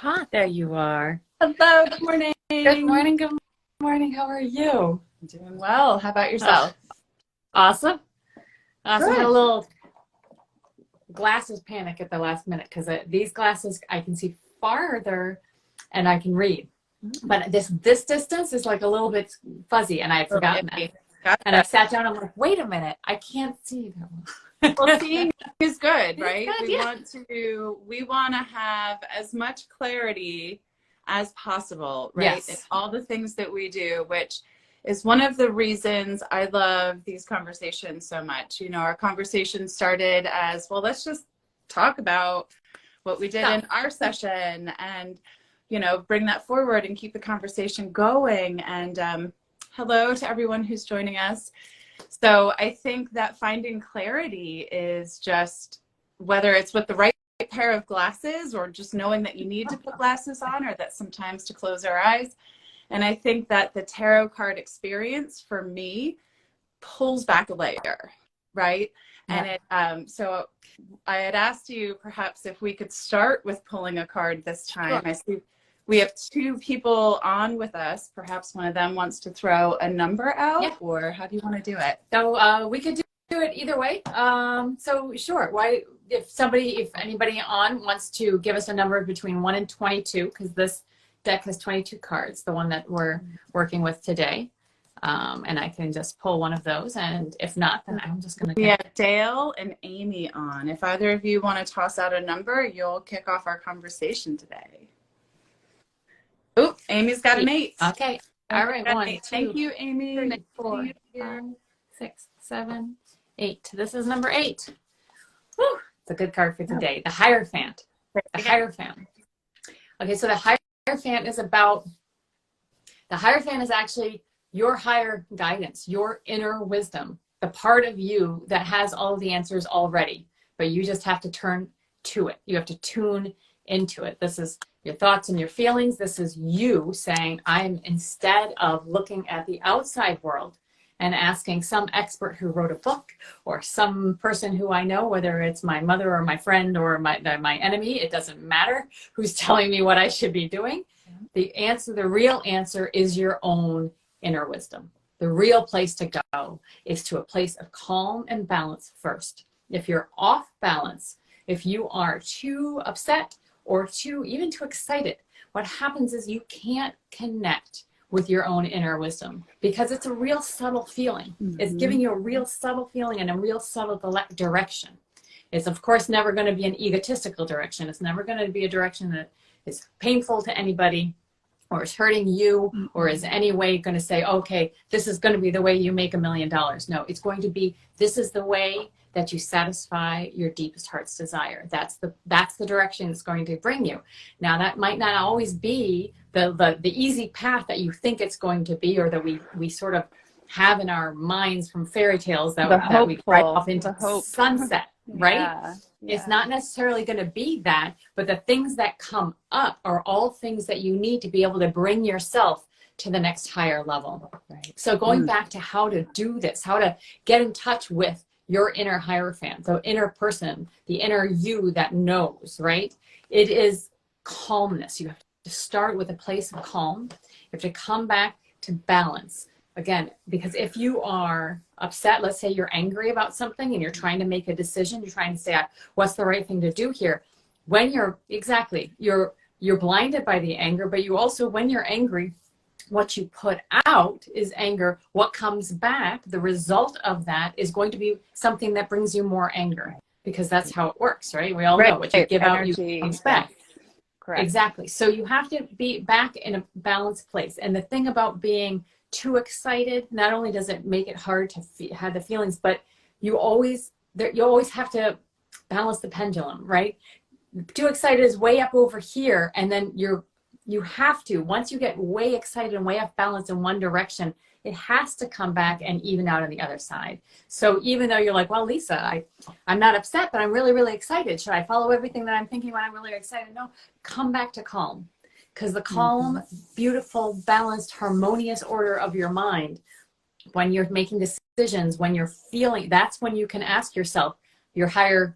Ah, there you are. Hello, good morning. Good morning, good morning. How are you? Doing well. How about Oh, yourself? awesome. Awesome. Had a Good. little glasses panic at the last minute because these glasses I can see farther and I can read. But this distance is like a little bit fuzzy and I had Little forgotten that. iffy. And I Gotcha. sat down and I'm like, wait a minute, I can't see that Well, well. seeing is good, It's right? good, We yeah. want to have as much clarity as possible, right? In Yes. all the things that we do, which is one of the reasons I love these conversations so much. You know, our conversation started as, well, let's just talk about what we did in Stuff. our session and, you know, bring that forward and keep the conversation going. And hello to everyone who's joining us. So I think that finding clarity is just, whether it's with the right pair of glasses or just knowing that you need to put glasses on, or that sometimes to close our eyes. And I think that the tarot card experience for me pulls back a layer, right? Yeah. And so I had asked you perhaps if we could start with pulling a card this time. Sure. I see we have two people on with us. Perhaps one of them wants to throw a number out, Yeah. or how do you want to do it? So we could do it either way. So sure. Why, if anybody on wants to give us a number between 1 and 22, because this deck has 22 cards, the one that we're working with today. And I can just pull one of those, and if not, then I'm just gonna. We have Dale and Amy on. If either of you want to toss out a number, you'll kick off our conversation today. Oh, Amy's got an 8. Okay. All right. 1, 2, Thank you, Amy. 3, Nice to 4, see you 5, here. 6, 7, 8. This is number 8. Whew. It's a good card for today. The Hierophant. The Hierophant. Okay, so the Hierophant is about, the Hierophant is actually your higher guidance, your inner wisdom, the part of you that has all of the answers already, but you just have to turn to it. You have to tune into it. This is your thoughts and your feelings. This is you saying, instead of looking at the outside world and asking some expert who wrote a book or some person who I know, whether it's my mother or my friend or my enemy, it doesn't matter who's telling me what I should be doing. The answer, the real answer is your own inner wisdom. The real place to go is to a place of calm and balance first. If you're off balance, if you are too upset or even too excited, what happens is you can't connect with your own inner wisdom because it's a real subtle feeling. It's giving you a real subtle feeling and a real subtle direction. It's of course never going to be an egotistical direction. It's never going to be a direction that is painful to anybody or is hurting you, or is any way going to say, okay, this is going to be the way you make $1 million. No, it's going to be, this is the way that you satisfy your deepest heart's desire. That's the direction it's going to bring you. Now, that might not always be the easy path that you think it's going to be, or that we sort of have in our minds from fairy tales that we ride off into sunset, right? Yeah. It's not necessarily going to be that, but the things that come up are all things that you need to be able to bring yourself to the next higher level. Right. So going back to how to do this, how to get in touch with your inner Hierophant, the inner person, the inner you that knows, right? It is calmness. You have to start with a place of calm. You have to come back to balance. Again, because if you are upset, let's say you're angry about something and you're trying to make a decision, you're trying to say, what's the right thing to do here? When you're blinded by the anger, but you also, when you're angry, what you put out is anger. What comes back, the result of that is going to be something that brings you more anger, because that's how it works, right? We all know what you give out, you comes back. Correct. Exactly. So you have to be back in a balanced place. And the thing about being too excited, not only does it make it hard to have the feelings, but you always have to balance the pendulum, right? Too excited is way up over here, and then you have to, once you get way excited and way off balance in one direction, it has to come back and even out on the other side. So even though you're like, well, Lisa, I'm not upset, but I'm really, really excited. Should I follow everything that I'm thinking when I'm really excited? No, come back to calm. Because the calm, beautiful, balanced, harmonious order of your mind, when you're making decisions, when you're feeling, that's when you can ask yourself, your Hierophant.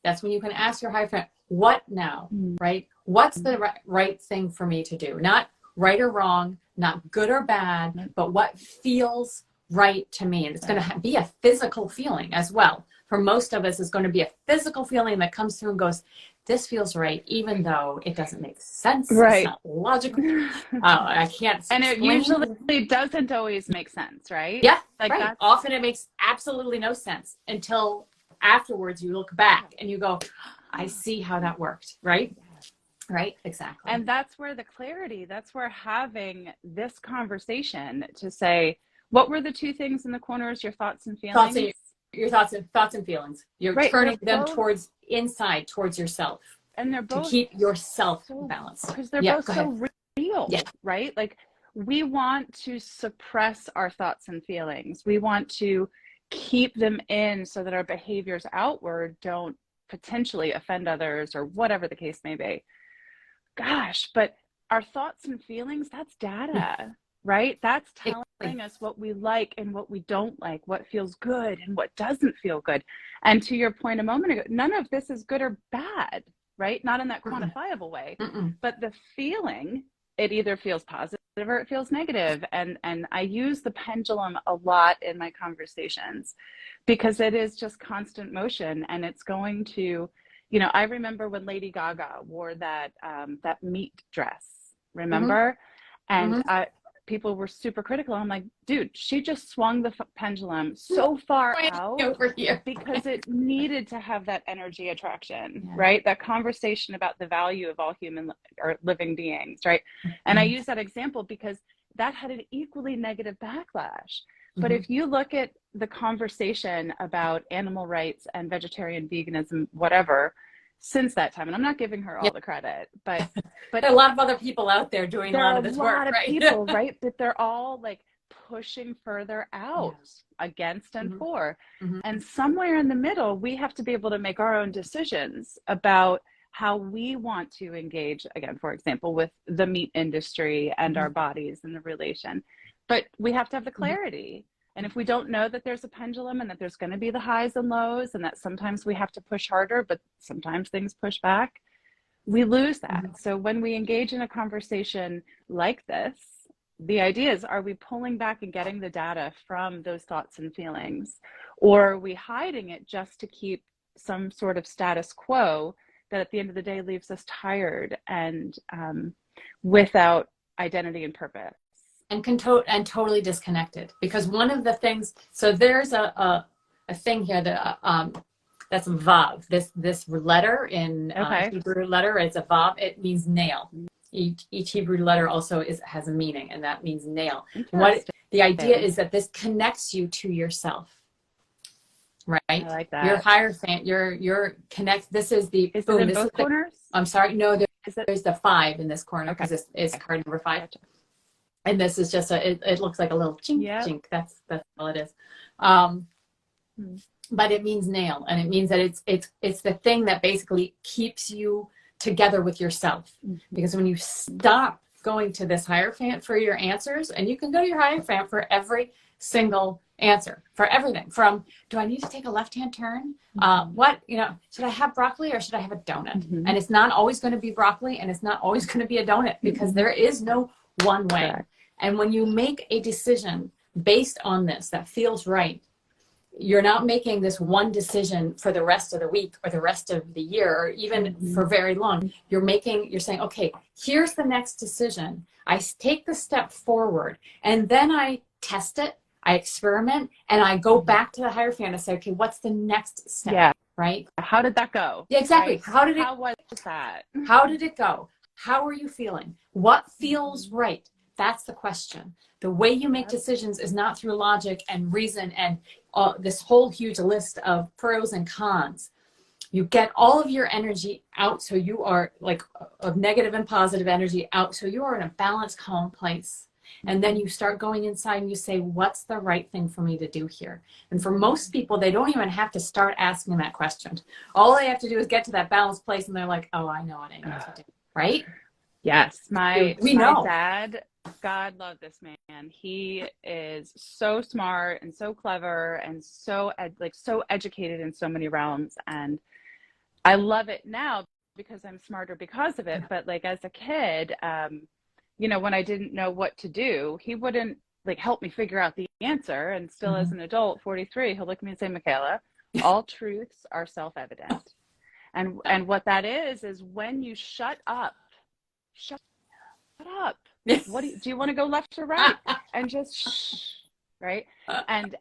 That's when you can ask your Hierophant, what now, right? What's the right thing for me to do? Not right or wrong, not good or bad, but what feels right to me. And it's going to be a physical feeling as well. For most of us, it's going to be a physical feeling that comes through and goes, this feels right, even though it doesn't make sense. Right. It's not logical. I can't And it explain. usually doesn't always make sense, right? Yeah, like right. That's... Often it makes absolutely no sense until afterwards you look back and you go, I see how that worked, right? Right, exactly. And that's where the clarity, that's where having this conversation to say, what were the two things in the corners, your thoughts and feelings? Your thoughts and feelings. You're turning them towards inside, towards yourself. And they're both to keep yourself balanced. Because they're both so real, right? Like, we want to suppress our thoughts and feelings. We want to keep them in so that our behaviors outward don't potentially offend others or whatever the case may be. Gosh, but our thoughts and feelings, that's data, right? That's telling us what we like and what we don't like, what feels good and what doesn't feel good. And to your point a moment ago, none of this is good or bad, right? Not in that quantifiable way, but the feeling, it either feels positive or it feels negative. And I use the pendulum a lot in my conversations because it is just constant motion, and it's going to, you know, I remember when Lady Gaga wore that meat dress, remember? And people were super critical. I'm like, dude, she just swung the pendulum so far out over here because it needed to have that energy attraction, right? That conversation about the value of all human or living beings, right? And I use that example because that had an equally negative backlash. But if you look at the conversation about animal rights and vegetarian veganism, whatever, since that time, and I'm not giving her all the credit, but there are a lot of other people out there doing a lot of this work, right? People, right? But they're all like pushing further out against and for. And somewhere in the middle, we have to be able to make our own decisions about how we want to engage, again, for example, with the meat industry and our bodies and the relation. But we have to have the clarity. And if we don't know that there's a pendulum and that there's going to be the highs and lows and that sometimes we have to push harder, but sometimes things push back, we lose that. So when we engage in a conversation like this, the idea is, are we pulling back and getting the data from those thoughts and feelings? Or are we hiding it just to keep some sort of status quo that at the end of the day leaves us tired and without identity and purpose? And totally disconnected. Because one of the things, so there's a thing here that that's vav. This letter in Hebrew letter is a vav. It means nail. Each Hebrew letter also has a meaning, and that means nail. What the idea is that this connects you to yourself, right? I like that. Your Hierophant, your connect. This is the. Is it in both corners? I'm sorry. No, there's the 5 in this corner because it's card number 5. Gotcha. And this is just it looks like a little chink, chink. That's all it is. But it means nail, and it means that it's the thing that basically keeps you together with yourself. Because when you stop going to this Hierophant for your answers, and you can go to your Hierophant for every single answer, for everything from, do I need to take a left-hand turn? What, should I have broccoli or should I have a donut? And it's not always going to be broccoli, and it's not always going to be a donut, because there is no one way. Correct. And when you make a decision based on this that feels right, you're not making this one decision for the rest of the week or the rest of the year or even for very long. You're saying, okay, here's the next decision. I take the step forward, and then I test it, I experiment, and I go back to the Hierophant and say, okay, what's the next step? Yeah. Right? How did that go? Yeah, exactly. Right? How was that? How did it go? How are you feeling? What feels right? That's the question. The way you make decisions is not through logic and reason and this whole huge list of pros and cons. You get all of your energy out, so you are of negative and positive energy out, so you are in a balanced, calm place. And then you start going inside and you say, what's the right thing for me to do here? And for most people, they don't even have to start asking that question. All they have to do is get to that balanced place, and they're like, oh, I know what I need to do. Right? Yes. My dad, God love this man. He is so smart and so clever and so educated in so many realms. And I love it now because I'm smarter because of it. But like as a kid, you know, when I didn't know what to do, he wouldn't like help me figure out the answer. And still as an adult, 43, he'll look at me and say, Michaela, all truths are self-evident. And what that is when you shut up, what do you want to go left or right? And just shh, right? And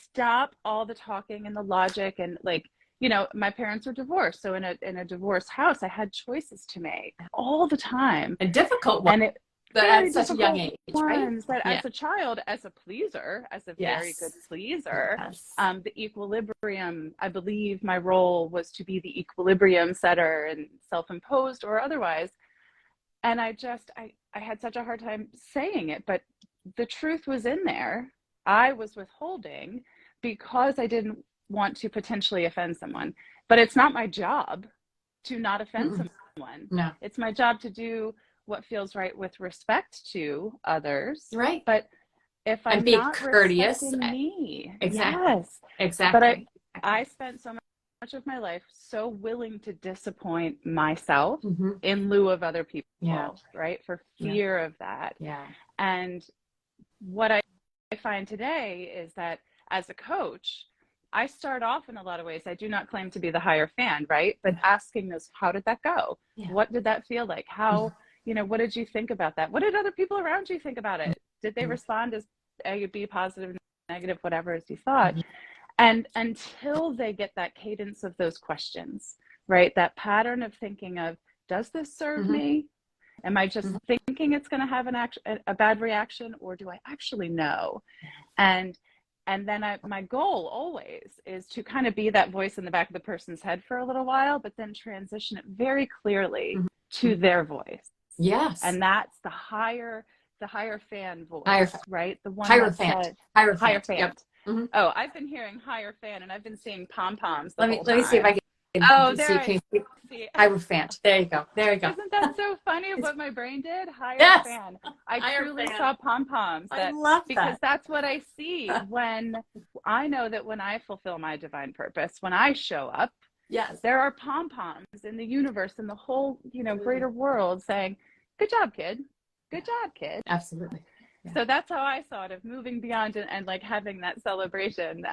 stop all the talking and the logic. And like, you know, my parents were divorced. So in a divorced house, I had choices to make all the time. A difficult one. And it At such a young age, right? But as a child, as a pleaser, as a very good pleaser, the equilibrium, I believe my role was to be the equilibrium setter, and self-imposed or otherwise. And I had such a hard time saying it, but the truth was in there. I was withholding because I didn't want to potentially offend someone. But it's not my job to not offend someone. No. It's my job to do what feels right with respect to others. Right. But if I'm be not courteous, me, exactly. Yes. Exactly. But I spent so much of my life so willing to disappoint myself in lieu of other people, right? For fear of that. Yeah. And what I find today is that as a coach, I start off in a lot of ways. I do not claim to be the higher fan, right? But asking those, how did that go? Yeah. What did that feel like? How, you know, what did you think about that? What did other people around you think about it? Did they respond as A, B, positive, negative, whatever as you thought? And until they get that cadence of those questions, right? That pattern of thinking of, does this serve me? Am I just thinking it's going to have a bad reaction, or do I actually know? And then my goal always is to kind of be that voice in the back of the person's head for a little while, but then transition it very clearly to their voice. Yes. And that's the higher fan voice, right? The one higher fan. Higher fan. Yep. Oh, I've been hearing higher fan, and I've been seeing pom-poms the whole time. Let me see if I can. See. Higher fan. There you go. Isn't that so funny what my brain did? Higher fan. I truly saw pom-poms. I love that. Because that's what I see when I know that when I fulfill my divine purpose, when I show up, there are pom-poms in the universe, in the whole, you know, greater world saying, good job, kid. Good job, kid. Absolutely. Yeah. So that's how I saw it, of moving beyond and like having that celebration.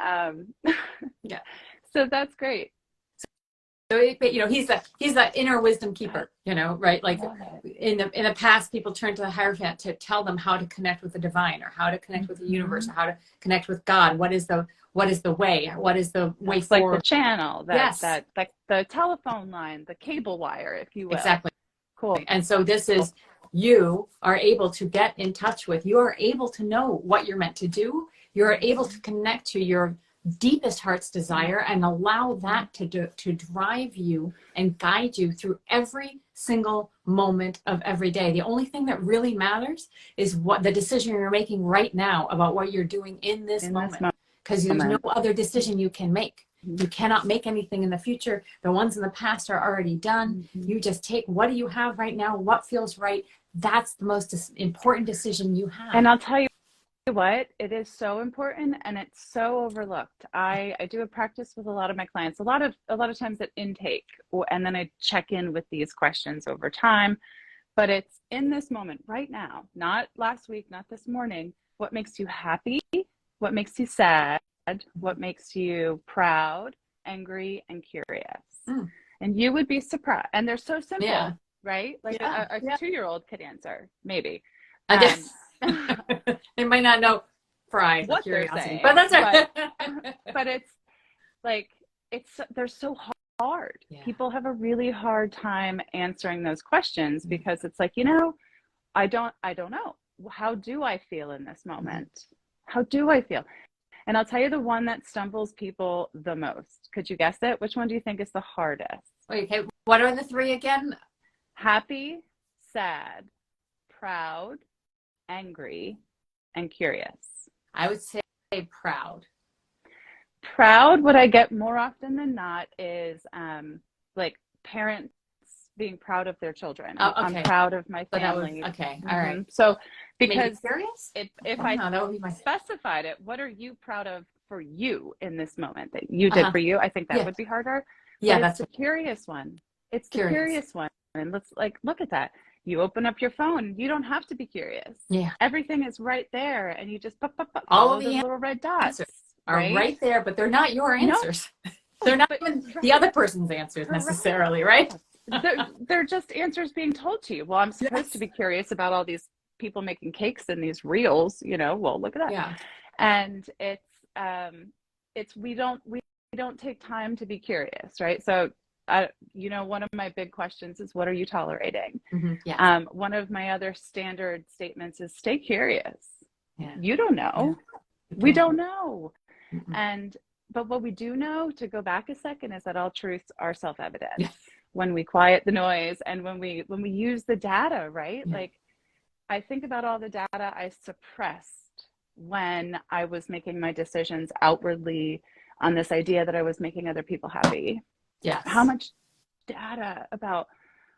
So that's great. So, you know, he's the inner wisdom keeper, you know, right? Like in the past, people turned to the Hierophant to tell them how to connect with the divine, or how to connect with the universe, or how to connect with God. What is the way? What is the way forward? Like the channel, the telephone line, the cable wire, if you will. Exactly. Cool. And so this is, you are able to get in touch with, you are able to know what you're meant to do. You're able to connect to your deepest heart's desire and allow that to drive you and guide you through every single moment of every day. The only thing that really matters is what the decision you're making right now about what you're doing in this moment, because there's no other decision you can make. You cannot make anything in the future. The ones in the past are already done. You just take, what do you have right now? What feels right? That's the most important decision you have. And I'll tell you what, it is so important, and it's so overlooked. I do a practice with a lot of my clients, a lot of times at intake, and then I check in with these questions over time. But it's in this moment right now, not last week, not this morning. What makes you happy? What makes you sad? What makes you proud, angry, and curious? And you would be surprised. And they're so simple, right? Like a 2-year-old could answer, maybe. I guess. They might not know pride, what curiosity, they're saying, but that's right. But it's like, they're so hard. People have a really hard time answering those questions because it's like, you know, I don't know. How do I feel in this moment? How do I feel? And I'll tell you the one that stumbles people the most. Could you guess it? Which one do you think is the hardest? Okay, what are the three again? Happy, sad, proud, angry, and curious. I would say proud. Proud, what I get more often than not is like parents being proud of their children. I'm proud of my family. All right. So because curious? If I that would be specified it, what are you proud of for you in this moment that you did for you? I think that would be harder. Yeah, but that's a curious one. It's the curious one. And let's like look at that. You open up your phone. You don't have to be curious. Yeah. Everything is right there, and you just all of the little red dots are right there, but they're not your answers. No. They're not even the other person's answers necessarily, right? They're just answers being told to you. Well, I'm supposed to be curious about all these people making cakes in these reels, you know. Well, look at that. Yeah. And it's we don't take time to be curious, right? So you know, one of my big questions is, what are you tolerating? Mm-hmm. Yeah. One of my other standard statements is, stay curious. Yeah. You don't know. Yeah. We don't know. Mm-hmm. But what we do know, to go back a second, is that all truths are self-evident. Yes. When we quiet the noise and when we use the data, right? Yeah. Like, I think about all the data I suppressed when I was making my decisions outwardly on this idea that I was making other people happy. Yes. How much data about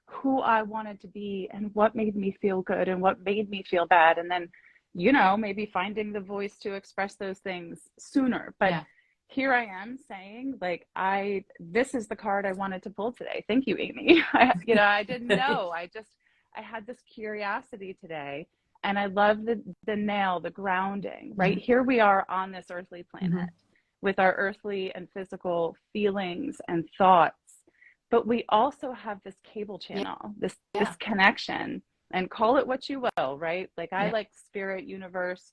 who I wanted to be and what made me feel good and what made me feel bad. And then, you know, maybe finding the voice to express those things sooner. But here I am saying, like, this is the card I wanted to pull today. Thank you, Amy. I didn't know. I had this curiosity today, and I love the grounding, right? Here we are on this earthly planet with our earthly and physical feelings and thoughts, but we also have this cable channel, this connection, and call it what you will, right? Like, I like spirit, universe.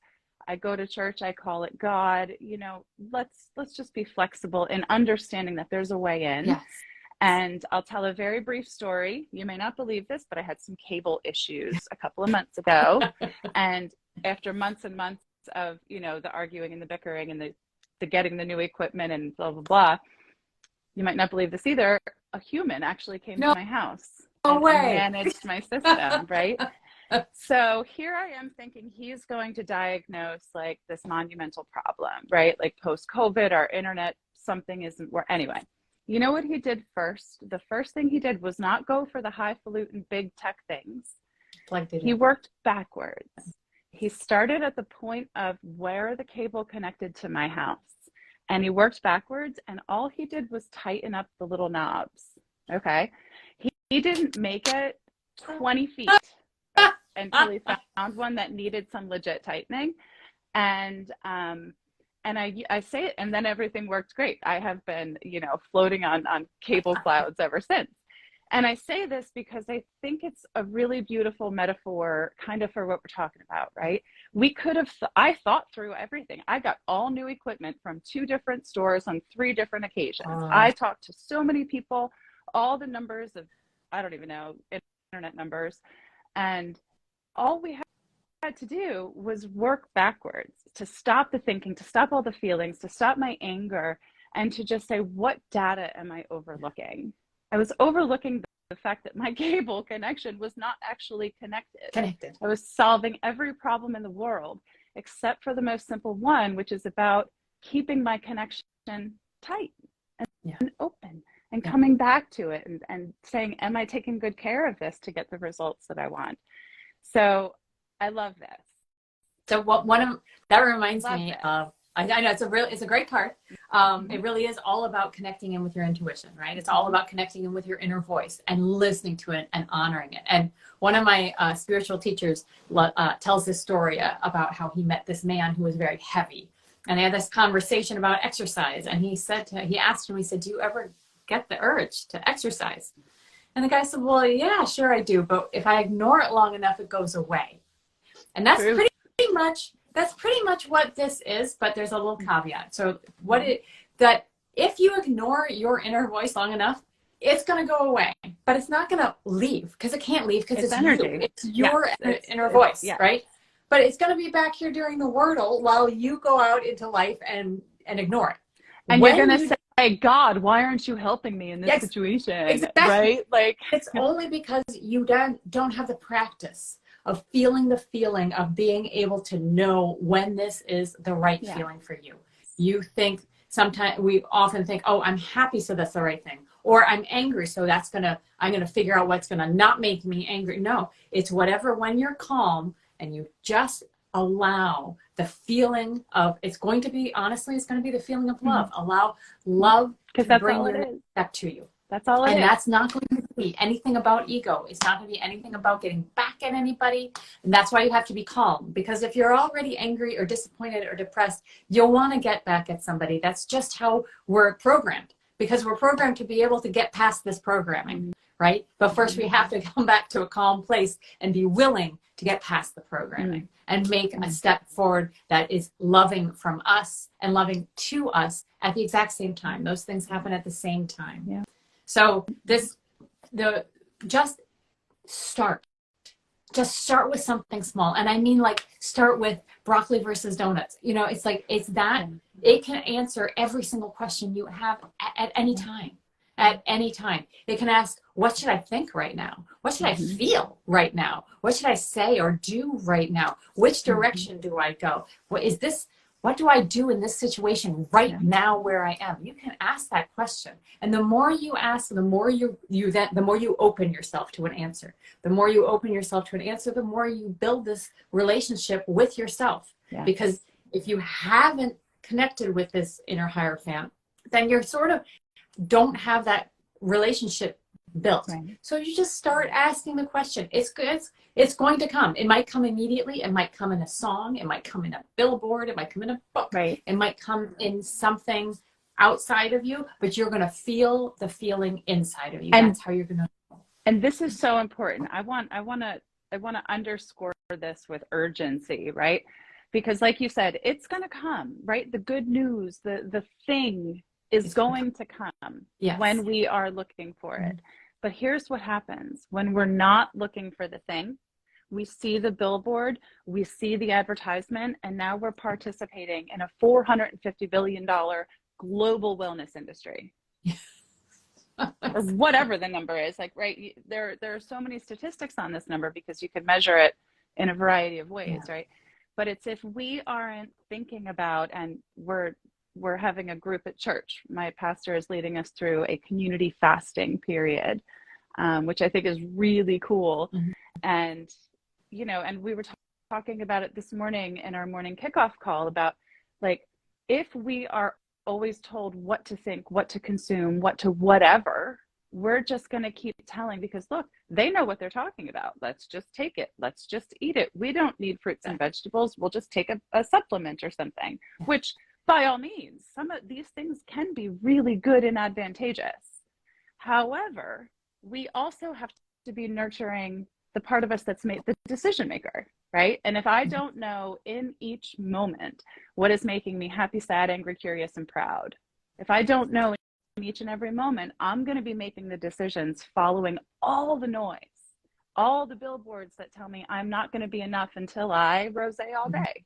I go to church, I call it God. You know, let's just be flexible in understanding that there's a way in. Yes. And I'll tell a very brief story. You may not believe this, but I had some cable issues a couple of months ago. And after months and months of, you know, the arguing and the bickering and the getting the new equipment and blah, blah, blah, you might not believe this either. A human actually came to my house and managed my system, right? So here I am thinking he's going to diagnose like this monumental problem, right? Like post-COVID, our internet, something isn't where, anyway. You know what he did first? The first thing he did was not go for the highfalutin big tech things. He worked backwards. He started at the point of where the cable connected to my house, and he worked backwards, and all he did was tighten up the little knobs. Okay. He didn't make it 20 feet until he found one that needed some legit tightening. And I say it, and then everything worked great. I have been, you know, floating on cable clouds ever since. And I say this because I think it's a really beautiful metaphor kind of for what we're talking about, right? We could have, I thought through everything. I got all new equipment from 2 different stores on 3 different occasions. I talked to so many people, all the numbers of, I don't even know, internet numbers. And all we had to do was work backwards, to stop the thinking, to stop all the feelings, to stop my anger, and to just say, what data am I overlooking? I was overlooking the fact that my cable connection was not actually connected. I was solving every problem in the world, except for the most simple one, which is about keeping my connection tight and open and coming back to it and saying, am I taking good care of this to get the results that I want? So I love this. So that reminds me of, I know it's a great card. It really is all about connecting in with your intuition, right? It's all about connecting in with your inner voice and listening to it and honoring it. And one of my spiritual teachers tells this story about how he met this man who was very heavy. And they had this conversation about exercise. And he asked him, do you ever get the urge to exercise? And the guy said, well, yeah, sure I do. But if I ignore it long enough, it goes away. And that's pretty much what this is, but there's a little caveat. So that if you ignore your inner voice long enough, it's going to go away, but it's not going to leave, because it can't leave, because it's energy. It's your inner voice, right? But it's going to be back here doing the wordle while you go out into life and ignore it. And you're going to say, God, why aren't you helping me in this situation? Exactly. Right? Like, it's only because you don't have the practice of feeling the feeling of being able to know when this is the right feeling for you. You think we often think, oh, I'm happy, so that's the right thing. Or I'm angry, so I'm going to figure out what's going to not make me angry. No, it's whatever, when you're calm and you just allow the feeling of, it's going to be the feeling of love. Allow love to bring your back to you. That's all it is. And that's not going to be anything about ego. It's not going to be anything about getting back at anybody. And that's why you have to be calm, because if you're already angry or disappointed or depressed, you'll want to get back at somebody. That's just how we're programmed, because we're programmed to be able to get past this programming, right? But first we have to come back to a calm place and be willing to get past the programming and make a step forward that is loving from us and loving to us at the exact same time. Those things happen at the same time. Yeah. So just start with something small. And I mean, like, start with broccoli versus donuts. You know, it's like, it's that it can answer every single question you have at any time. At any time. It can ask, what should I think right now? What should I feel right now? What should I say or do right now? Which direction do I go? What do I do in this situation right now where I am? You can ask that question. And the more you ask, the more the more you open yourself to an answer. The more you open yourself to an answer, the more you build this relationship with yourself. Yeah. Because if you haven't connected with this inner Hierophant, then you're sort of don't have that relationship built. Right. So you just start asking the question. It's going to come. It might come immediately. It might come in a song. It might come in a billboard. It might come in a book. Right. It might come in something outside of you, but you're going to feel the feeling inside of you. And that's how you're going to know. And this is so important. I want to underscore this with urgency, right? Because like you said, it's going to come, right? The good news, the thing is going to come when we are looking for it. But here's what happens when we're not looking for the thing. We see the billboard, we see the advertisement, and now we're participating in a $450 billion global wellness industry. Or whatever the number is, like, right, there are so many statistics on this number because you could measure it in a variety of ways, right? But it's if we aren't thinking about, and we're having a group at church. My pastor is leading us through a community fasting period, which I think is really cool. And, you know, and we were talking about it this morning in our morning kickoff call about, like, if we are always told what to think, what to consume, what to whatever, we're just going to keep telling, because look, they know what they're talking about. Let's just take it. Let's just eat it. We don't need fruits and vegetables. We'll just take a supplement or something, which by all means, some of these things can be really good and advantageous. However, we also have to be nurturing the part of us that's made the decision maker, right? And if I don't know in each moment what is making me happy, sad, angry, curious, and proud, if I don't know in each and every moment, I'm going to be making the decisions following all the noise, all the billboards that tell me I'm not going to be enough until I rosé all day.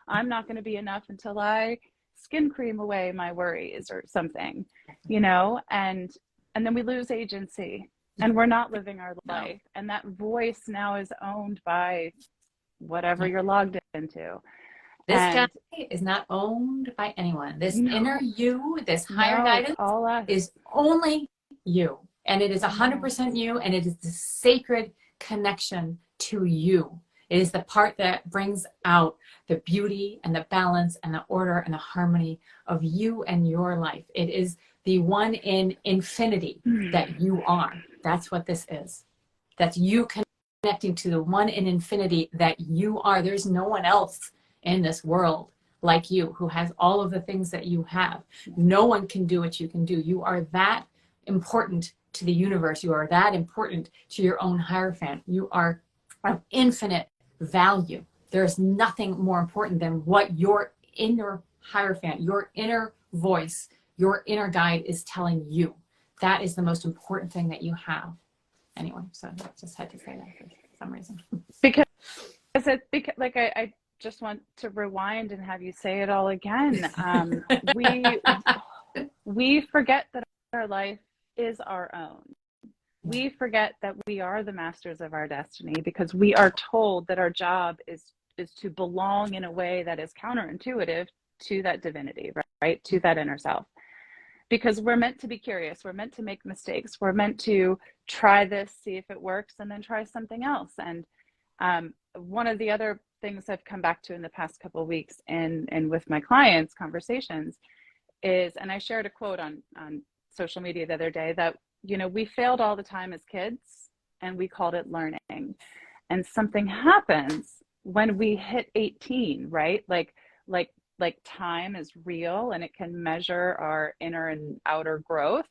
I'm not going to be enough until I skin cream away my worries or something, you know, and then we lose agency and we're not living our life. And that voice now is owned by whatever you're logged into. This guy is not owned by anyone. This inner you, this higher guidance all us. Is only you. And it is 100% you. And it is the sacred connection to you. It is the part that brings out the beauty and the balance and the order and the harmony of you and your life. It is the one in infinity that you are. That's what this is. That's you connecting to the one in infinity that you are. There's no one else in this world like you who has all of the things that you have. No one can do what you can do. You are that important to the universe. You are that important to your own Hierophant. You are of infinite value. There's nothing more important than what your inner Hierophant, your inner voice, your inner guide is telling you. That is the most important thing that you have. Anyway, so I just had to say that for some reason. Because I just want to rewind and have you say it all again. We forget that our life is our own. We forget that we are the masters of our destiny because we are told that our job is to belong in a way that is counterintuitive to that divinity, right? To that inner self. Because we're meant to be curious. We're meant to make mistakes. We're meant to try this, see if it works, and then try something else. And one of the other things I've come back to in the past couple of weeks and with my clients' conversations is, and I shared a quote on social media the other day, that we failed all the time as kids and we called it learning. And something happens when we hit 18, right? Like time is real and it can measure our inner and outer growth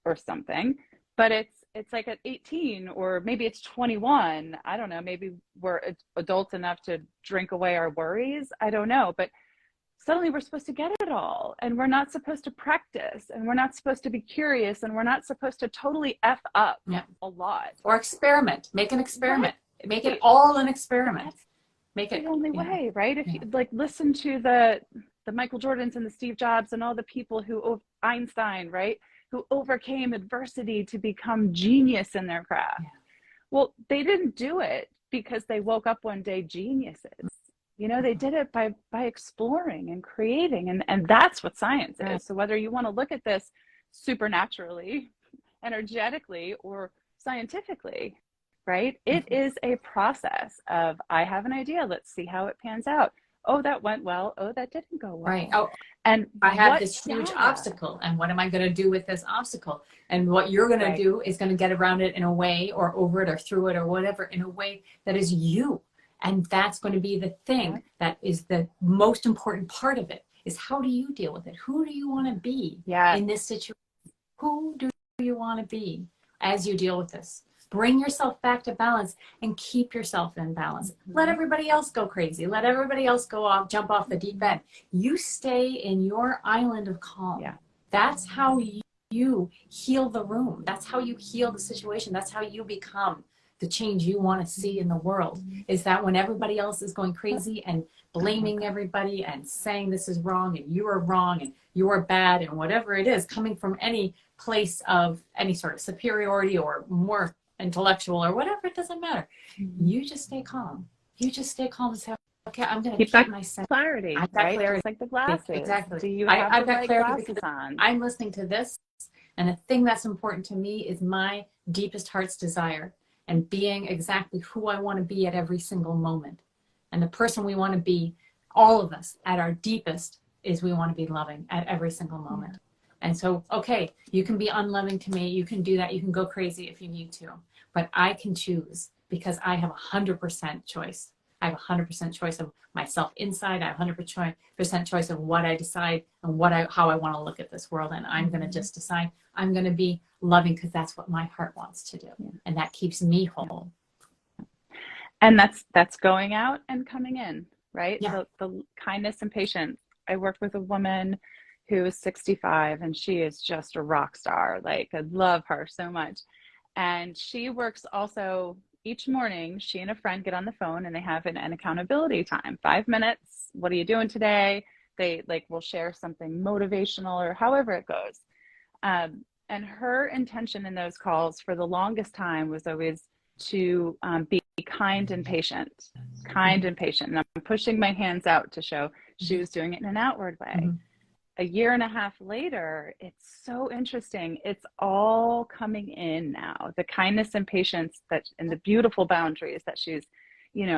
or something. But it's like at 18, or maybe it's 21. I don't know. Maybe we're adults enough to drink away our worries. I don't know. But suddenly we're supposed to get it all, and we're not supposed to practice, and we're not supposed to be curious, and we're not supposed to totally F up a lot. Or experiment. Make an experiment. Right. Make it all an experiment. Make it the only way, right? If you like listen to the Michael Jordans and the Steve Jobs and all the people who, Einstein, right? Who overcame adversity to become genius in their craft. Yeah. Well, they didn't do it because they woke up one day geniuses. They did it by exploring and creating, and that's what science is. So whether you want to look at this supernaturally, energetically, or scientifically, right? It is a process of, I have an idea, let's see how it pans out. Oh, that went well. Oh, that didn't go well. Right. Oh, and I have this huge obstacle, and what am I going to do with this obstacle? And what you're going to do is going to get around it in a way, or over it, or through it, or whatever, in a way that is you. And that's going to be the thing that is the most important part of it, is how do you deal with it? Who do you want to be in this situation? Who do you want to be as you deal with this? Bring yourself back to balance and keep yourself in balance. Let everybody else go crazy. Let everybody else jump off the deep end. You stay in your island of calm. Yeah. That's how you heal the room. That's how you heal the situation. That's how you become the change you want to see in the world. Is that when everybody else is going crazy and blaming everybody and saying this is wrong and you are wrong and you are bad and whatever it is, coming from any place of any sort of superiority or more intellectual or whatever, it doesn't matter. You just stay calm. You just stay calm and say, okay, I'm going to keep my clarity. I've got clarity. Just like the glasses. Exactly. Do you have I've got clarity glasses because on? I'm listening to this, and the thing that's important to me is my deepest heart's desire, and being exactly who I want to be at every single moment. And the person we want to be, all of us, at our deepest, is we want to be loving at every single moment. And so, okay, you can be unloving to me. You can do that. You can go crazy if you need to. But I can choose, because I have 100% choice. I have 100% choice of myself inside. I have 100% choice of what I decide and how I want to look at this world. And I'm going to just decide I'm going to be loving, because that's what my heart wants to do. And that keeps me whole. And that's going out and coming in, right? Yeah. The kindness and patience. I worked with a woman who is 65, and she is just a rock star. Like, I love her so much. And she works also each morning. She and a friend get on the phone and they have an accountability time, 5 minutes. What are you doing today? They will share something motivational or however it goes. And her intention in those calls for the longest time was always to be kind and patient, And I'm pushing my hands out to show she was doing it in an outward way. A year and a half later, it's so interesting. It's all coming in now. The kindness and patience and the beautiful boundaries that she's,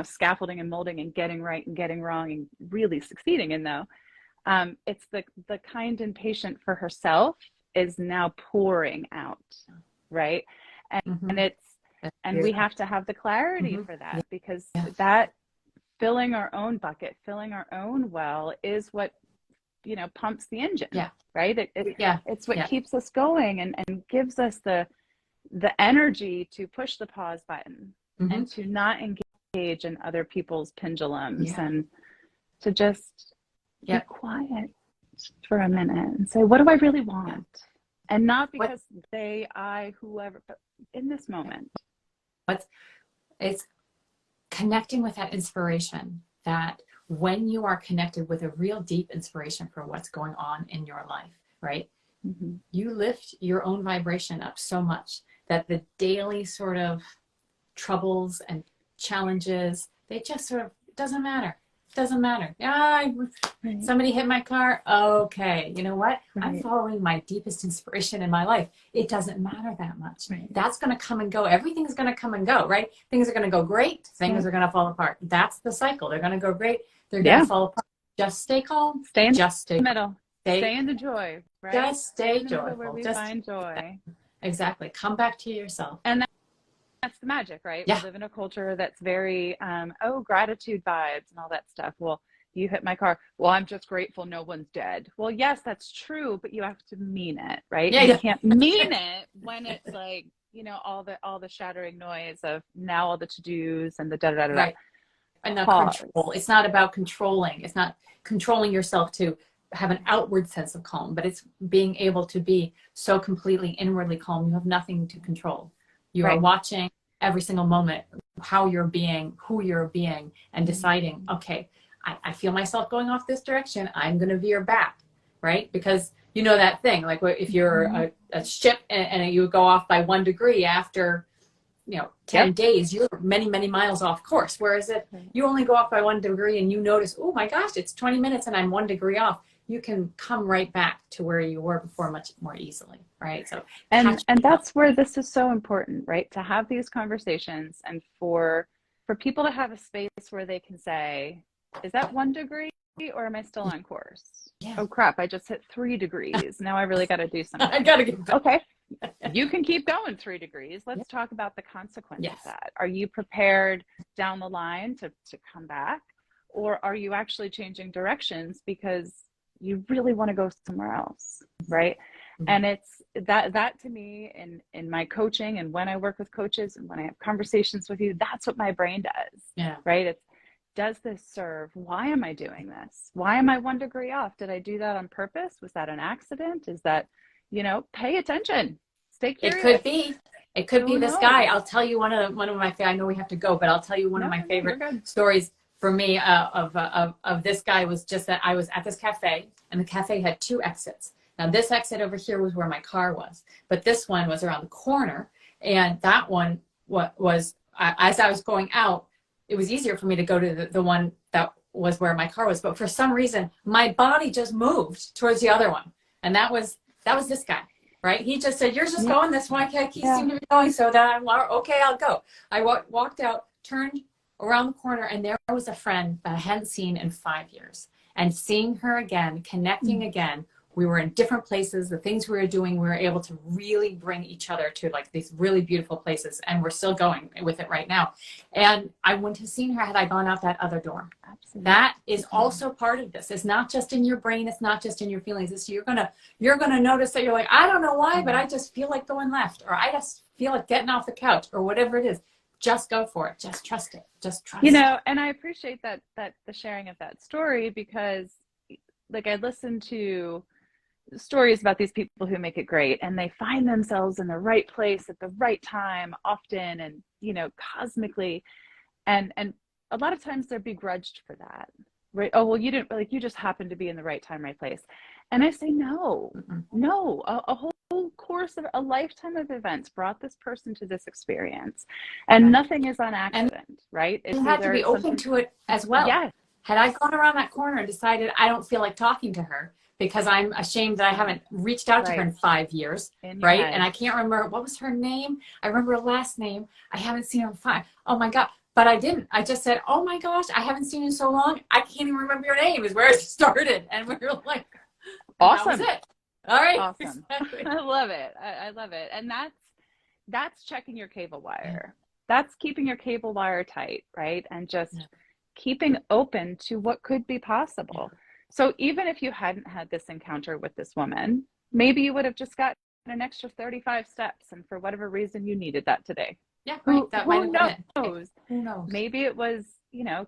scaffolding and molding and getting right and getting wrong and really succeeding in, though. It's the kind and patient for herself is now pouring out, right? And we have to have the clarity for that, because that filling our own bucket, filling our own well is what pumps the engine, right? It's what keeps us going and gives us the energy to push the pause button and to not engage in other people's pendulums and to just be quiet for a minute and say, what do I really want? And not because whoever, but in this moment. It's connecting with that inspiration, that when you are connected with a real deep inspiration for what's going on in your life, right? You lift your own vibration up so much that the daily sort of troubles and challenges, they just sort of, it doesn't matter. Somebody hit my car. Okay, you know what? I'm following my deepest inspiration in my life. It doesn't matter that much. That's going to come and go. Everything's going to come and go, right? Things are going to go great. Things are going to fall apart. That's the cycle. They're going to go great. They're going to fall apart. Just stay calm. Stay in the middle. Stay in the joy, right? Just stay joyful. Where we find joy. Exactly. Come back to yourself. And that's the magic, right? Yeah. We live in a culture that's very, gratitude vibes and all that stuff. Well, you hit my car. Well, I'm just grateful no one's dead. Well, yes, that's true, but you have to mean it, right? Yeah, You yeah. can't mean it when it's like, all the shattering noise of now all the to-dos and the da-da-da-da. Right. And the Pause. control. It's not about controlling. It's not controlling yourself to have an outward sense of calm, but it's being able to be so completely inwardly calm. You have nothing to control. You are Right. watching every single moment, how you're being, who you're being, and deciding, okay, I feel myself going off this direction. I'm going to veer back, right? Because you know that thing, like if you're a ship and you go off by 1 degree after, 10 Yep. days, you're many, many miles off course. Whereas if you only go off by 1 degree and you notice, oh my gosh, it's 20 minutes and I'm 1 degree off, you can come right back to where you were before much more easily, right? So And catch that's where this is so important, right? To have these conversations and for people to have a space where they can say, is that 1 degree or am I still on course? Yeah. Oh crap, I just hit 3 degrees. Now I really got to do something. I gotta get back. Okay. You can keep going 3 degrees. Let's talk about the consequence Yes. of that. Are you prepared down the line to come back? Or are you actually changing directions because you really want to go somewhere else? Right. Mhm. And it's that to me in my coaching and when I work with coaches and when I have conversations with you, that's what my brain does. Yeah. Right. It's, does this serve? Why am I doing this? Why am I 1 degree off? Did I do that on purpose? Was that an accident? Is that, pay attention. Stay curious. It could be Who this knows? guy. I'll tell you one of my I know we have to go, but I'll tell you one of my favorite we're good. stories for me of this guy was just that I was at this cafe and the cafe had 2 exits. Now this exit over here was where my car was, but this one was around the corner, and that one was as I was going out, it was easier for me to go to the one that was where my car was, but for some reason my body just moved towards the other one, and that was this guy. Right? He just said, you're just going this way. I keep seem to be going. So that I'm okay, I'll go. I walked out, turned around the corner, and there was a friend that I hadn't seen in 5 years. And seeing her again, connecting again, we were in different places. The things we were doing, we were able to really bring each other to like these really beautiful places. And we're still going with it right now. And I wouldn't have seen her had I gone out that other door. Absolutely. That is also part of this. It's not just in your brain. It's not just in your feelings. It's you're gonna notice that you're like, I don't know why, but I just feel like going left, or I just feel like getting off the couch, or whatever it is. Just go for it. Just trust it. Just trust it. And I appreciate that the sharing of that story, because like I listened to stories about these people who make it great and they find themselves in the right place at the right time often, and cosmically, and a lot of times they're begrudged for that, right? Oh, well, you didn't, like, you just happened to be in the right time, right place. And I say, no, a whole course of a lifetime of events brought this person to this experience, and nothing is on accident, right? You had to be open to it as well. Yes. Had I gone around that corner and decided I don't feel like talking to her because I'm ashamed that I haven't reached out to her in 5 years, right? Head. And I can't remember, what was her name? I remember her last name. I haven't seen her in 5. Oh my God. But I didn't. I just said, oh my gosh, I haven't seen you in so long. I can't even remember your name, is where it started. And we were like, awesome. That was it. All right. Awesome. Exactly. I love it. I love it. And that's checking your cable wire. That's keeping your cable wire tight, right? And just keeping open to what could be possible. So even if you hadn't had this encounter with this woman, maybe you would have just gotten an extra 35 steps, and for whatever reason you needed that today. Yeah, right. That might have been knows? Who knows? Maybe it was,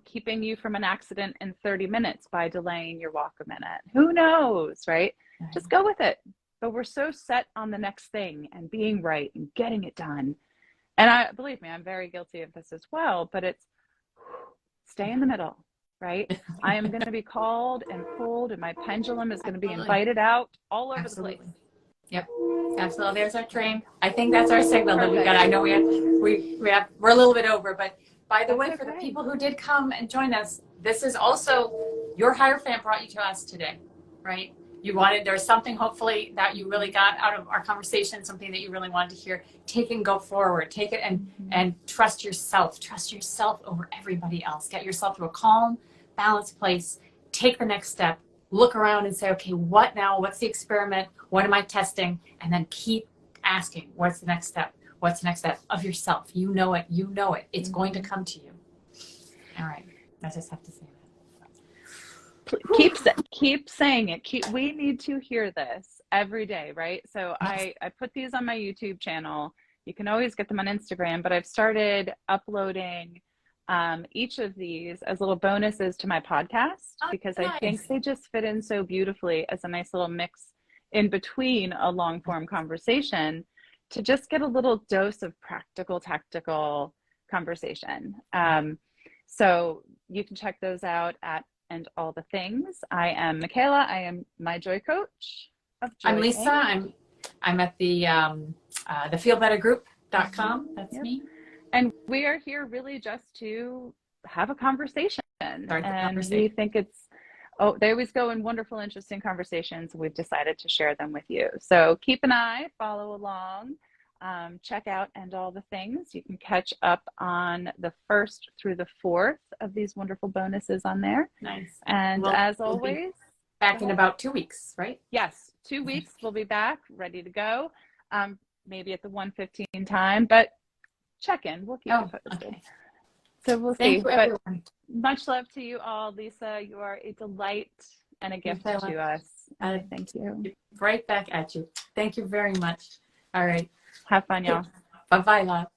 keeping you from an accident in 30 minutes by delaying your walk a minute. Who knows, right? Just go with it. But we're so set on the next thing and being right and getting it done. And believe me, I'm very guilty of this as well, but it's stay in the middle, right? I am going to be called and pulled, and my pendulum is going to be invited out all over the place. Yep. Absolutely. There's our train. I think that's our signal that we got. I know we're a little bit over, but by the way, for the people who did come and join us, this is also your Hierophant brought you to us today, right? There's something hopefully that you really got out of our conversation, something that you really wanted to hear. Take and go forward. Take it and trust yourself. Trust yourself over everybody else. Get yourself to a calm, balanced place. Take the next step. Look around and say, okay, what now? What's the experiment? What am I testing? And then keep asking, what's the next step? What's the next step of yourself? You know it. You know it. It's going to come to you. All right. I just have to say that. Keep saying it. We need to hear this every day, right? So I put these on my YouTube channel. You can always get them on Instagram, but I've started uploading each of these as little bonuses to my podcast because I think they just fit in so beautifully as a nice little mix in between a long form conversation to just get a little dose of practical, tactical conversation. So you can check those out at And All the Things. I am Michaela. I am my joy coach of Joy. I'm Lisa. I'm at the feelbettergroup.com. That's me. And we are here really just to have a conversation. We think they always go in wonderful, interesting conversations. We've decided to share them with you. So keep an eye, follow along, check out And All the Things. You can catch up on the 1st through the 4th of these wonderful bonuses on there. Nice. And as always, back in about 2 weeks, right? Yes, 2 weeks. We'll be back, ready to go. Maybe at the 1:15 time, but check in. We'll keep you posted. Okay. So we'll see. Thank you, everyone. Much love to you all. Lisa, you are a delight and a gift to us. Thank you. Right back at you. Thank you very much. All right. Have fun, y'all. Bye-bye, love.